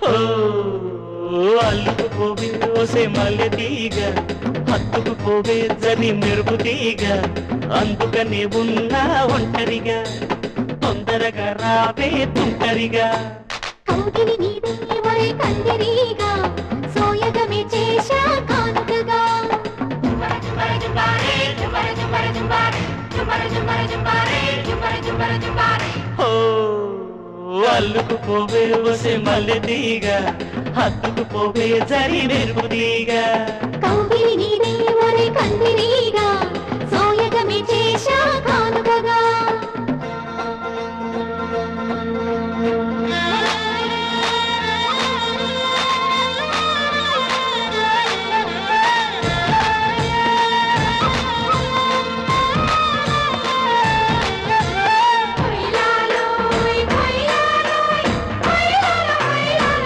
ఓ అల్లుకుపోవే ఓసే మల్లె తీగ, హత్తుకుపోవే జని మెరుపు తీగ, అందుకనే ఉన్నా ఒంటరిగా, తొందరగా రావే తుంటరిగా. కౌగిలి నీదే ఒరే కందిరీగా, సోయగమే చేశా కానుకగా. ఓ అల్లుకుపోవే ఓసే మల్లె తీగ, హత్తుకుపోవే జరి మెరుపు తీగ. కౌగిలి నీదే ఒరే కందిరీగా, సోయగమే చేశా కానుకగా.